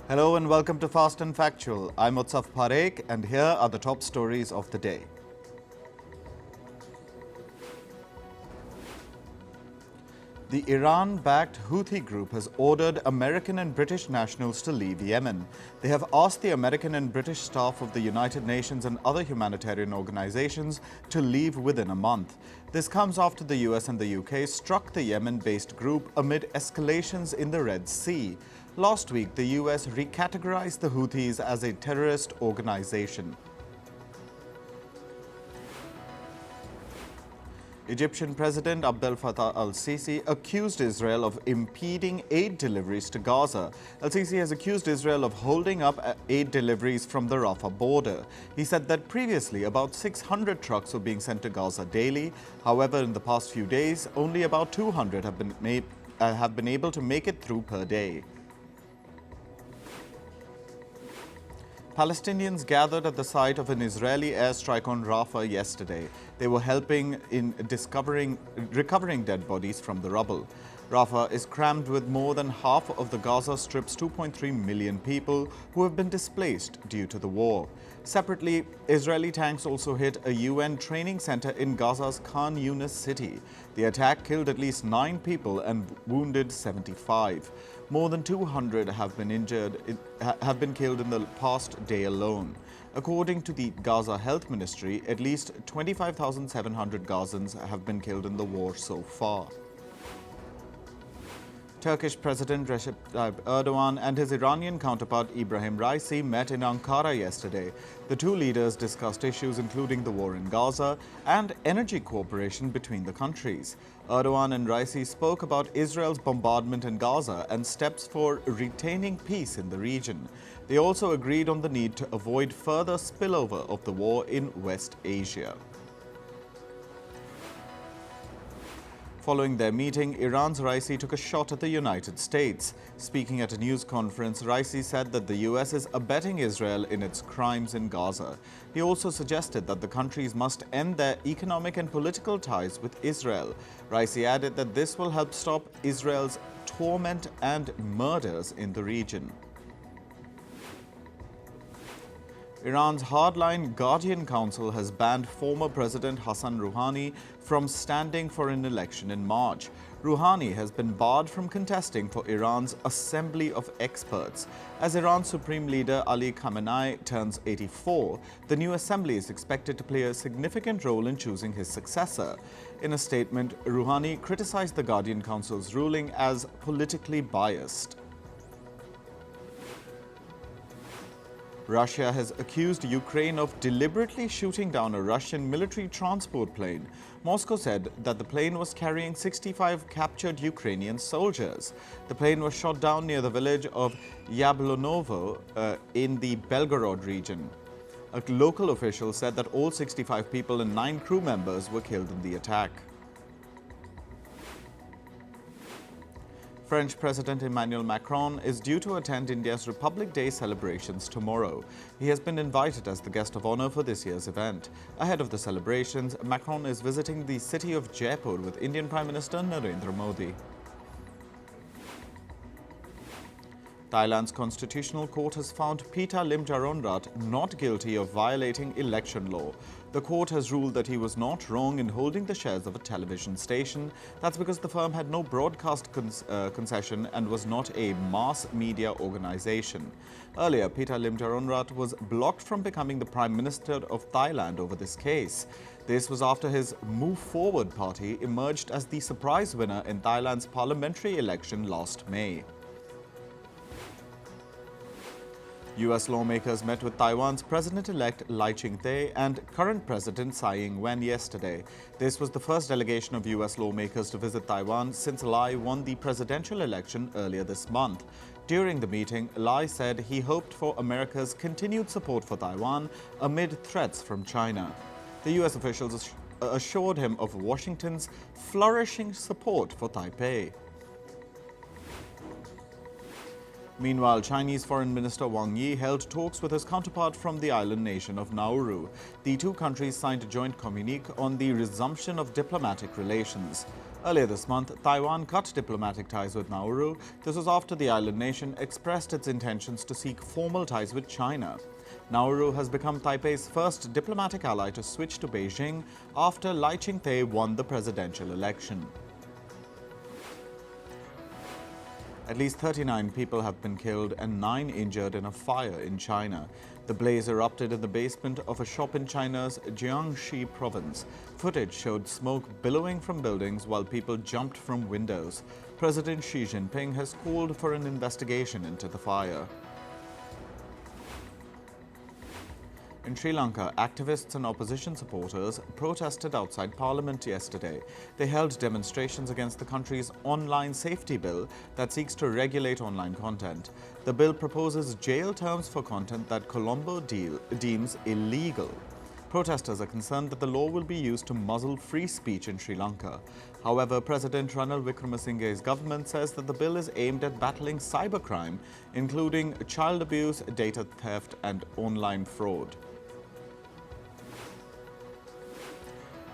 Hello and welcome to Fast and Factual. I'm Utsaf Parekh and here are the top stories of the day. The Iran-backed Houthi group has ordered American and British nationals to leave Yemen. They have asked the American and British staff of the United Nations and other humanitarian organizations to leave within a month. This comes after the US and the UK struck the Yemen-based group amid escalations in the Red Sea. Last week, the US recategorized the Houthis as a terrorist organization. Egyptian President Abdel Fattah al-Sisi accused Israel of impeding aid deliveries to Gaza. Al-Sisi has accused Israel of holding up aid deliveries from the Rafah border. He said that previously about 600 trucks were being sent to Gaza daily. However, in the past few days, only about 200 have been able to make it through per day. Palestinians gathered at the site of an Israeli airstrike on Rafah yesterday. They were helping in recovering dead bodies from the rubble. Rafah is crammed with more than half of the Gaza Strip's 2.3 million people who have been displaced due to the war. Separately, Israeli tanks also hit a UN training center in Gaza's Khan Yunis city. The attack killed at least 9 people and wounded 75. More than 200 have been killed in the past day alone. According to the Gaza Health Ministry, at least 25,700 Gazans have been killed in the war so far. Turkish President Recep Tayyip Erdogan and his Iranian counterpart Ibrahim Ricey met in Ankara yesterday. The two leaders discussed issues including the war in Gaza and energy cooperation between the countries. Erdogan and Ricey spoke about Israel's bombardment in Gaza and steps for retaining peace in the region. They also agreed on the need to avoid further spillover of the war in West Asia. Following their meeting, Iran's Ricey took a shot at the United States. Speaking at a news conference, Ricey said that the US is abetting Israel in its crimes in Gaza. He also suggested that the countries must end their economic and political ties with Israel. Ricey added that this will help stop Israel's torment and murders in the region. Iran's hardline Guardian Council has banned former President Hassan Rouhani from standing for an election in March. Rouhani has been barred from contesting for Iran's Assembly of Experts. As Iran's Supreme Leader Ali Khamenei turns 84, the new assembly is expected to play a significant role in choosing his successor. In a statement, Rouhani criticized the Guardian Council's ruling as politically biased. Russia has accused Ukraine of deliberately shooting down a Russian military transport plane. Moscow said that the plane was carrying 65 captured Ukrainian soldiers. The plane was shot down near the village of Yablonovo in the Belgorod region. A local official said that all 65 people and 9 crew members were killed in the attack. French President Emmanuel Macron is due to attend India's Republic Day celebrations tomorrow. He has been invited as the guest of honor for this year's event. Ahead of the celebrations, Macron is visiting the city of Jaipur with Indian Prime Minister Narendra Modi. Thailand's Constitutional Court has found Pita Lim Jonat not guilty of violating election law. The court has ruled that he was not wrong in holding the shares of a television station. That's because the firm had no broadcast concession and was not a mass media organization. Earlier, Pita Lim Jonat was blocked from becoming the Prime Minister of Thailand over this case. This was after his Move Forward party emerged as the surprise winner in Thailand's parliamentary election last May. US lawmakers met with Taiwan's President-elect Lai Ching-te and current President Tsai Ing-wen yesterday. This was the first delegation of US lawmakers to visit Taiwan since Lai won the presidential election earlier this month. During the meeting, Lai said he hoped for America's continued support for Taiwan amid threats from China. The US officials assured him of Washington's flourishing support for Taipei. Meanwhile, Chinese Foreign Minister Wang Yi held talks with his counterpart from the island nation of Nauru. The two countries signed a joint communique on the resumption of diplomatic relations. Earlier this month, Taiwan cut diplomatic ties with Nauru. This was after the island nation expressed its intentions to seek formal ties with China. Nauru has become Taipei's first diplomatic ally to switch to Beijing after Lai Ching-te won the presidential election. At least 39 people have been killed and 9 injured in a fire in China. The blaze erupted in the basement of a shop in China's Jiangxi province. Footage showed smoke billowing from buildings while people jumped from windows. President Xi Jinping has called for an investigation into the fire. In Sri Lanka, activists and opposition supporters protested outside Parliament yesterday. They held demonstrations against the country's online safety bill that seeks to regulate online content. The bill proposes jail terms for content that Colombo deems illegal. Protesters are concerned that the law will be used to muzzle free speech in Sri Lanka. However, President Ranil Wickremesinghe's government says that the bill is aimed at battling cybercrime, including child abuse, data theft, and online fraud.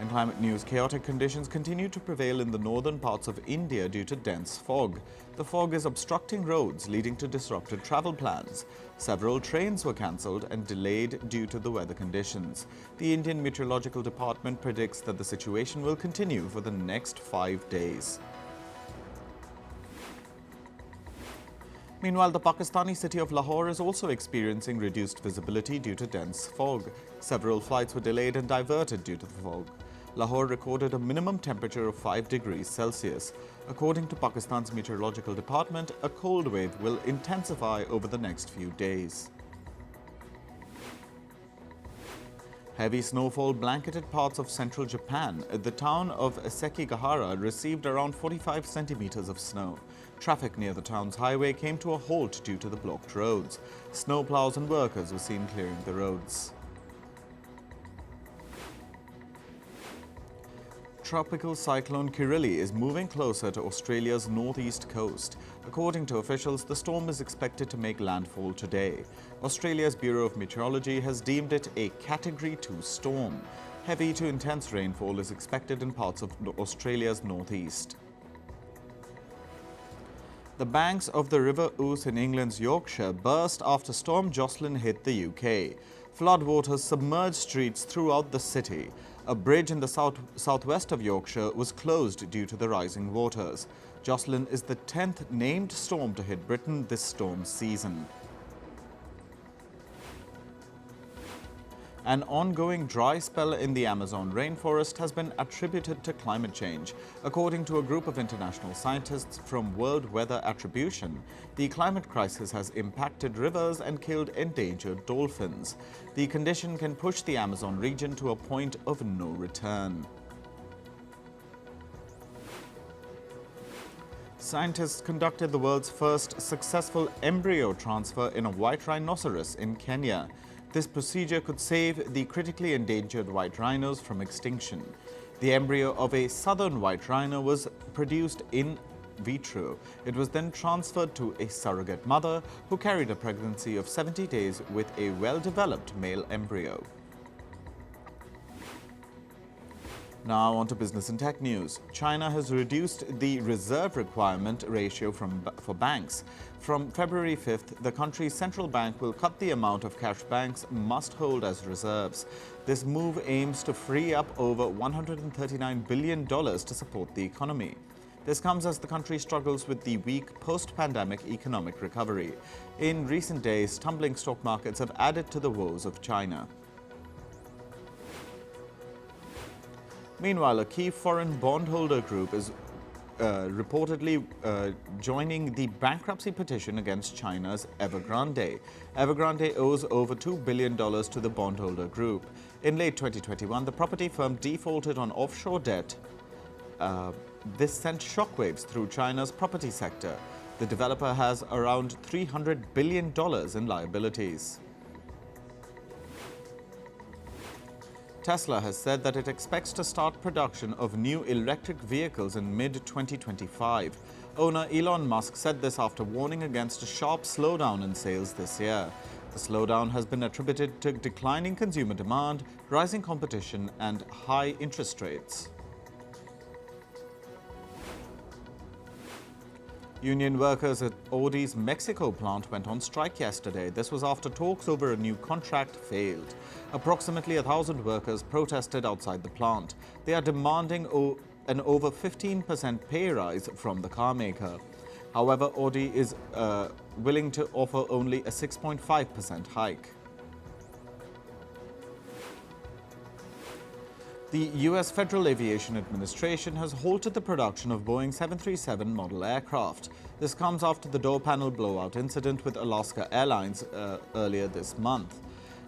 In climate news, chaotic conditions continue to prevail in the northern parts of India due to dense fog. The fog is obstructing roads, leading to disrupted travel plans. Several trains were cancelled and delayed due to the weather conditions. The Indian Meteorological Department predicts that the situation will continue for the next 5 days. Meanwhile, the Pakistani city of Lahore is also experiencing reduced visibility due to dense fog. Several flights were delayed and diverted due to the fog. Lahore recorded a minimum temperature of 5 degrees Celsius. According to Pakistan's Meteorological Department, a cold wave will intensify over the next few days. Heavy snowfall blanketed parts of central Japan. The town of Sekigahara received around 45 centimeters of snow. Traffic near the town's highway came to a halt due to the blocked roads. Snowplows and workers were seen clearing the roads. Tropical cyclone Killi is moving closer to Australia's northeast coast. According to officials, the storm is expected to make landfall today. Australia's Bureau of Meteorology has deemed it a Category 2 storm. Heavy to intense rainfall is expected in parts of Australia's northeast. The banks of the River Ouse in England's Yorkshire burst after Storm Jocelyn hit the UK. Floodwaters submerged streets throughout the city. A bridge in the southwest of Yorkshire was closed due to the rising waters. Jocelyn is the 10th named storm to hit Britain this storm season. An ongoing dry spell in the Amazon rainforest has been attributed to climate change. According to a group of international scientists from World Weather Attribution, the climate crisis has impacted rivers and killed endangered dolphins. The condition can push the Amazon region to a point of no return. Scientists conducted the world's first successful embryo transfer in a white rhinoceros in Kenya. This procedure could save the critically endangered white rhinos from extinction. The embryo of a southern white rhino was produced in vitro. It was then transferred to a surrogate mother who carried a pregnancy of 70 days with a well-developed male embryo. Now on to business and tech news. China has reduced the reserve requirement ratio for banks. From February 5th, the country's central bank will cut the amount of cash banks must hold as reserves. This move aims to free up over $139 billion to support the economy. This comes as the country struggles with the weak post-pandemic economic recovery. In recent days, tumbling stock markets have added to the woes of China. Meanwhile, a key foreign bondholder group is reportedly joining the bankruptcy petition against China's Evergrande. Evergrande owes over $2 billion to the bondholder group. In late 2021, the property firm defaulted on offshore debt. This sent shockwaves through China's property sector. The developer has around $300 billion in liabilities. Tesla has said that it expects to start production of new electric vehicles in mid-2025. Owner Elon Musk said this after warning against a sharp slowdown in sales this year. The slowdown has been attributed to declining consumer demand, rising competition, and high interest rates. Union workers at Opels Mexico plant went on strike yesterday. This was after talks over a new contract failed. Approximately 1,000 workers protested outside the plant. They are demanding an over 15% pay rise from the car maker. However, Audi is willing to offer only a 6.5% hike. The U.S. Federal Aviation Administration has halted the production of Boeing 737 model aircraft. This comes after the door panel blowout incident with Alaska Airlines earlier this month.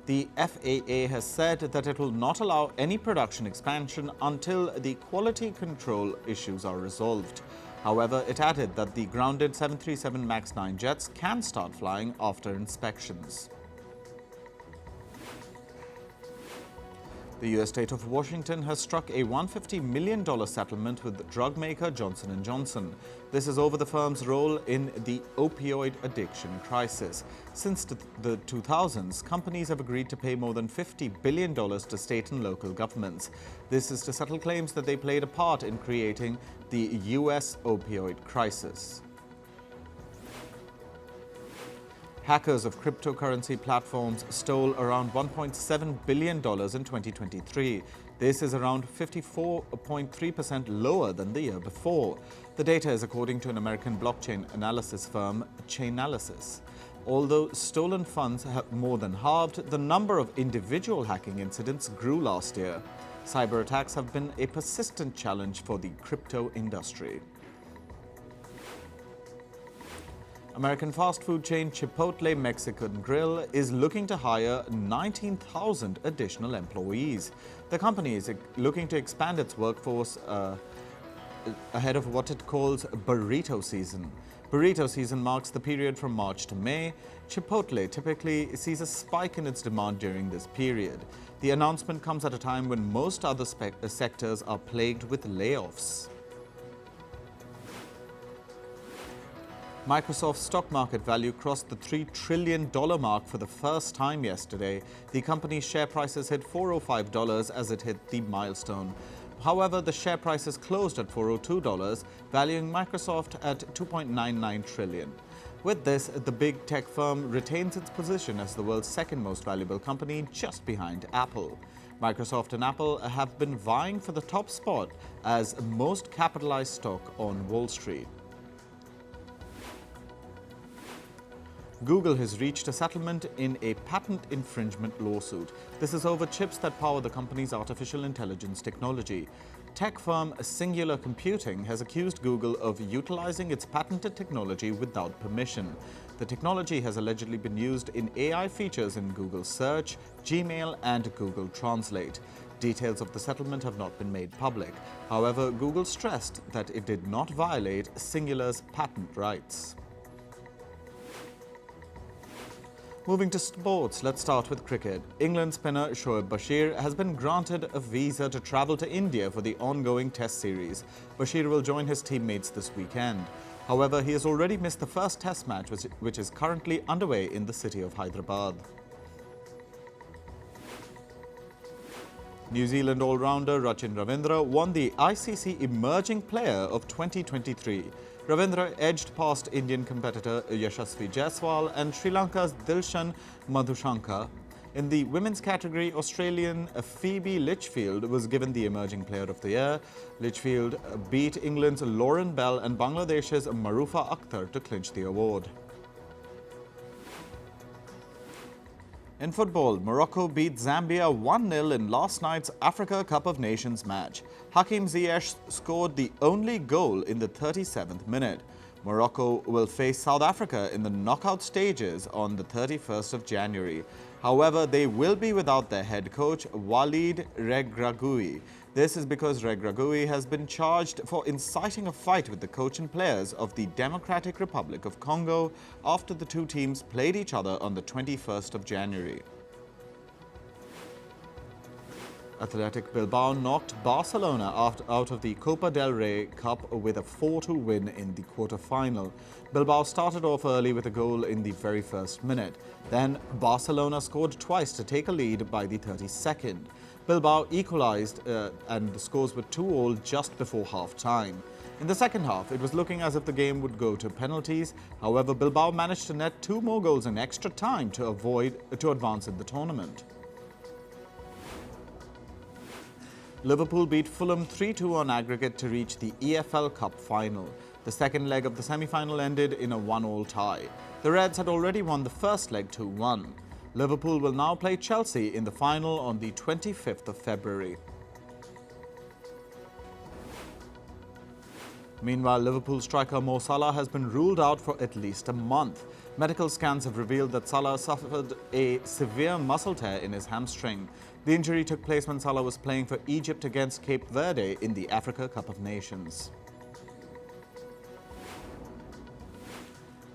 The FAA has said that it will not allow any production expansion until the quality control issues are resolved. However, it added that the grounded 737 MAX 9 jets can start flying after inspections. The U.S. state of Washington has struck a $150 million settlement with drug maker Johnson & Johnson. This is over the firm's role in the opioid addiction crisis. Since the 2000s, companies have agreed to pay more than $50 billion to state and local governments. This is to settle claims that they played a part in creating the U.S. opioid crisis. Hackers of cryptocurrency platforms stole around $1.7 billion in 2023. This is around 54.3% lower than the year before. The data is according to an American blockchain analysis firm, Chainalysis. Although stolen funds have more than halved, the number of individual hacking incidents grew last year. Cyber attacks have been a persistent challenge for the crypto industry. American fast food chain Chipotle Mexican Grill is looking to hire 19,000 additional employees. The company is looking to expand its workforce ahead of what it calls burrito season. Burrito season marks the period from March to May. Chipotle typically sees a spike in its demand during this period. The announcement comes at a time when most other sectors are plagued with layoffs. Microsoft's stock market value crossed the $3 trillion mark for the first time yesterday. The company's share prices hit $405 as it hit the milestone. However, the share prices closed at $402, valuing Microsoft at $2.99 trillion. With this, the big tech firm retains its position as the world's second most valuable company, just behind Apple. Microsoft and Apple have been vying for the top spot as most capitalized stock on Wall Street. Google has reached a settlement in a patent infringement lawsuit. This is over chips that power the company's artificial intelligence technology. Tech firm Singular Computing has accused Google of utilizing its patented technology without permission. The technology has allegedly been used in AI features in Google Search, Gmail, and Google Translate. Details of the settlement have not been made public. However, Google stressed that it did not violate Singular's patent rights. Moving to sports, let's start with cricket. England spinner Sh Bashir has been granted a visa to travel to India for the ongoing Test series. Bashir will join his teammates this weekend. However, he has already missed the first Test match, which is currently underway in the city of Hyderabad. New Zealand all-rounder Rachin Ravindra won the ICC Emerging Player of 2023. Ravindra edged past Indian competitor Yashasvi Jaiswal and Sri Lanka's Dilshan Madhushanka. In the women's category, Australian Phoebe Litchfield was given the Emerging Player of the Year. Litchfield beat England's Lauren Bell and Bangladesh's Marufa Akhtar to clinch the award. In football, Morocco beat Zambia 1-0 in last night's Africa Cup of Nations match. Hakim Ziyech scored the only goal in the 37th minute. Morocco will face South Africa in the knockout stages on the 31st of January. However, they will be without their head coach, Walid Regragui. This is because Regragui has been charged for inciting a fight with the coach and players of the Democratic Republic of Congo after the two teams played each other on the 21st of January. Athletic Bilbao knocked Barcelona out of the Copa del Rey Cup with a 4-2 win in the quarter-final. Bilbao started off early with a goal in the very first minute. Then Barcelona scored twice to take a lead by the 32nd. Bilbao equalized and the scores were 2-2 just before half-time. In the second half, it was looking as if the game would go to penalties. However, Bilbao managed to net 2 more goals in extra time to advance in the tournament. Liverpool beat Fulham 3-2 on aggregate to reach the EFL Cup final. The second leg of the semi-final ended in a 1-1 tie. The Reds had already won the first leg 2-1. Liverpool will now play Chelsea in the final on the 25th of February. Meanwhile, Liverpool striker Mo Salah has been ruled out for at least a month. Medical scans have revealed that Salah suffered a severe muscle tear in his hamstring. The injury took place when Salah was playing for Egypt against Cape Verde in the Africa Cup of Nations.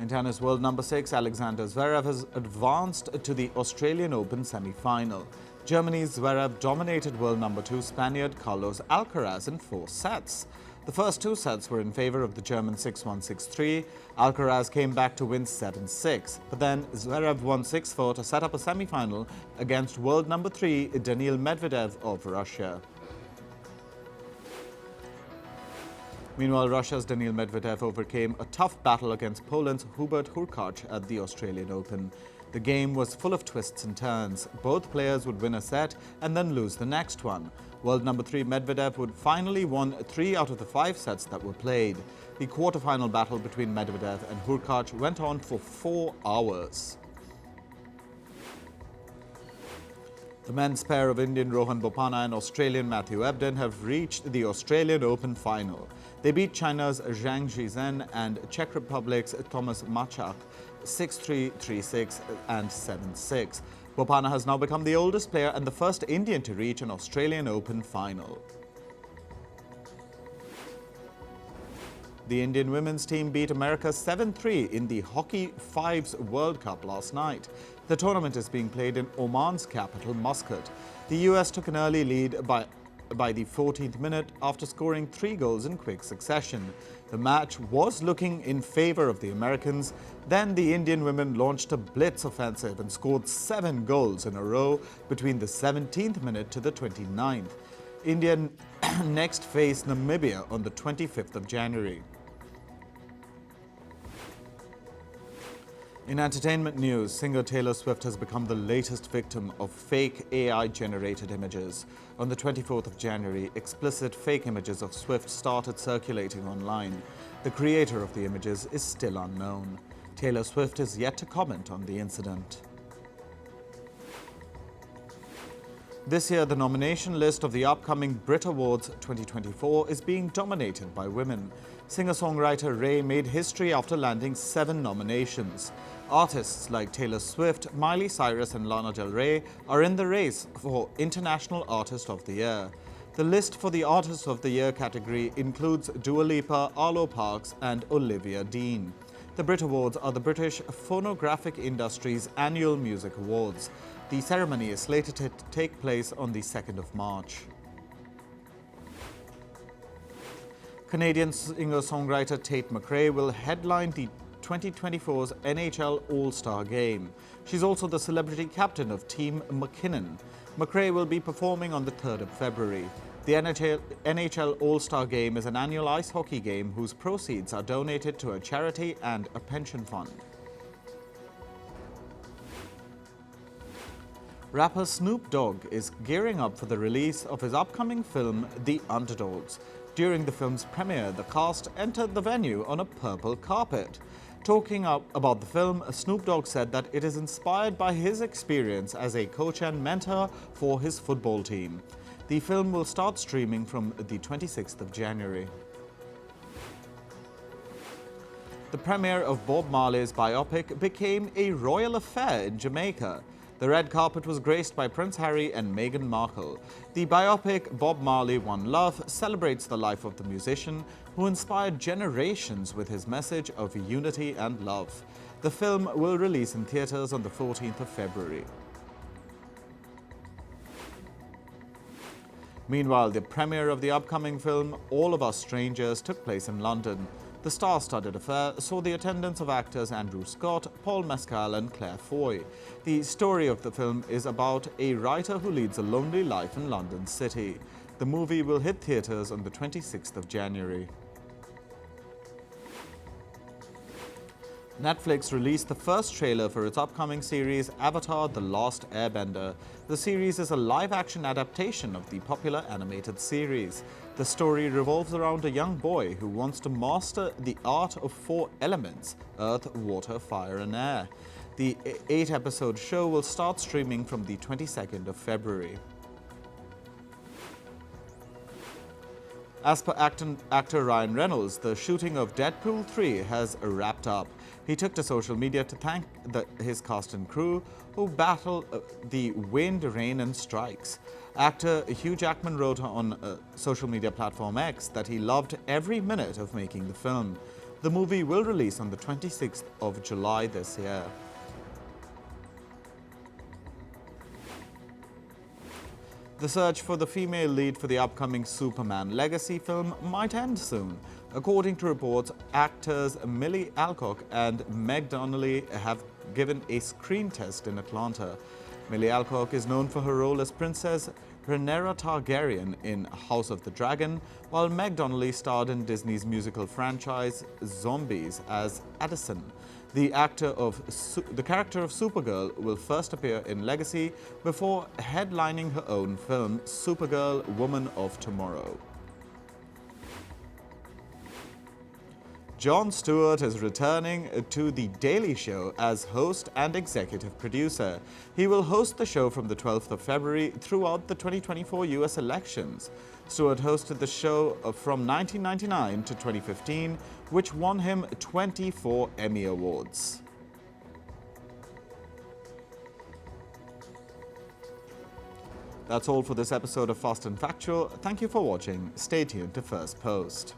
In tennis, world number 6 Alexander Zverev has advanced to the Australian Open semi-final. Germany's Zverev dominated world number 2 Spaniard Carlos Alcaraz in 4 sets. The first 2 sets were in favour of the German 6-1, 6-3. Alcaraz came back to win 7-6, but then Zverev won 6-4 to set up a semi-final against world number 3 Denis Medvedev of Russia. Meanwhile, Russia's Denis Medvedev overcame a tough battle against Poland's Hubert Hurkacz at the Australian Open. The game was full of twists and turns. Both players would win a set and then lose the next one. World number 3 Medvedev would finally won 3 out of the 5 sets that were played. The quarter-final battle between Medvedev and Hurkacz went on for 4 hours. The men's pair of Indian Rohan Bopanna and Australian Matthew Ebden have reached the Australian Open final. They beat China's Zhang Zhizhen and Czech Republic's Thomas Machak 6-3, 3-6 and 7-6. Bopanna has now become the oldest player and the first Indian to reach an Australian Open final. The Indian women's team beat America 7-3 in the Hockey Fives World Cup last night. The tournament is being played in Oman's capital, Muscat. The US took an early lead by the 14th minute after scoring 3 goals in quick succession. The match was looking in favour of the Americans. Then the Indian women launched a blitz offensive and scored 7 goals in a row between the 17th minute to the 29th. India next face Namibia on the 25th of January. In entertainment news, singer Taylor Swift has become the latest victim of fake AI-generated images. On the 24th of January, explicit fake images of Swift started circulating online. The creator of the images is still unknown. Taylor Swift is yet to comment on the incident. This year, the nomination list of the upcoming Brit Awards 2024 is being dominated by women. Singer-songwriter Ray made history after landing 7 nominations. Artists like Taylor Swift, Miley Cyrus and Lana Del Rey are in the race for International Artist of the Year. The list for the Artist of the Year category includes Dua Lipa, Arlo Parks and Olivia Dean. The Brit Awards are the British phonographic industry's annual music awards. The ceremony is slated to take place on the 2nd of March. Canadian singer-songwriter Tate McRae will headline the 2024's NHL All-Star Game. She's also the celebrity captain of Team McKinnon. McRae will be performing on the 3rd of February. The NHL All-Star Game is an annual ice hockey game whose proceeds are donated to a charity and a pension fund. Rapper Snoop Dogg is gearing up for the release of his upcoming film, The Underdogs. During the film's premiere, the cast entered the venue on a purple carpet. Talking about the film, Snoop Dogg said that it is inspired by his experience as a coach and mentor for his football team. The film will start streaming from the 26th of January. The premiere of Bob Marley's biopic became a royal affair in Jamaica. The red carpet was graced by Prince Harry and Meghan Markle. The biopic Bob Marley One Love celebrates the life of the musician who inspired generations with his message of unity and love. The film will release in theatres on the 14th of February. Meanwhile, the premiere of the upcoming film All of Us Strangers took place in London. The star-studded affair saw the attendance of actors Andrew Scott, Paul Mescal and Claire Foy. The story of the film is about a writer who leads a lonely life in London City. The movie will hit theatres on the 26th of January. Netflix released the first trailer for its upcoming series Avatar: The Last Airbender. The series is a live-action adaptation of the popular animated series. The story revolves around a young boy who wants to master the art of 4 elements: earth, water, fire, and air. The 8-episode show will start streaming from the 22nd of February. As per actor Ryan Reynolds, the shooting of Deadpool III has wrapped up. He took to social media to thank his cast and crew who battled the wind, rain and strikes. Actor Hugh Jackman wrote on social media platform X that he loved every minute of making the film. The movie will release on the 26th of July this year. The search for the female lead for the upcoming Superman legacy film might end soon. According to reports, actors Millie Alcock and Meg Donnelly have given a screen test in Atlanta. Millie Alcock is known for her role as Princess Rhaenyra Targaryen in House of the Dragon, while Meg Donnelly starred in Disney's musical franchise Zombies as Addison. The character of Supergirl will first appear in Legacy before headlining her own film, Supergirl: Woman of Tomorrow. Jon Stewart is returning to The Daily Show as host and executive producer. He will host the show from the 12th of February throughout the 2024 US elections. Stewart hosted the show from 1999 to 2015, which won him 24 Emmy Awards. That's all for this episode of Fast and Factual. Thank you for watching. Stay tuned to First Post.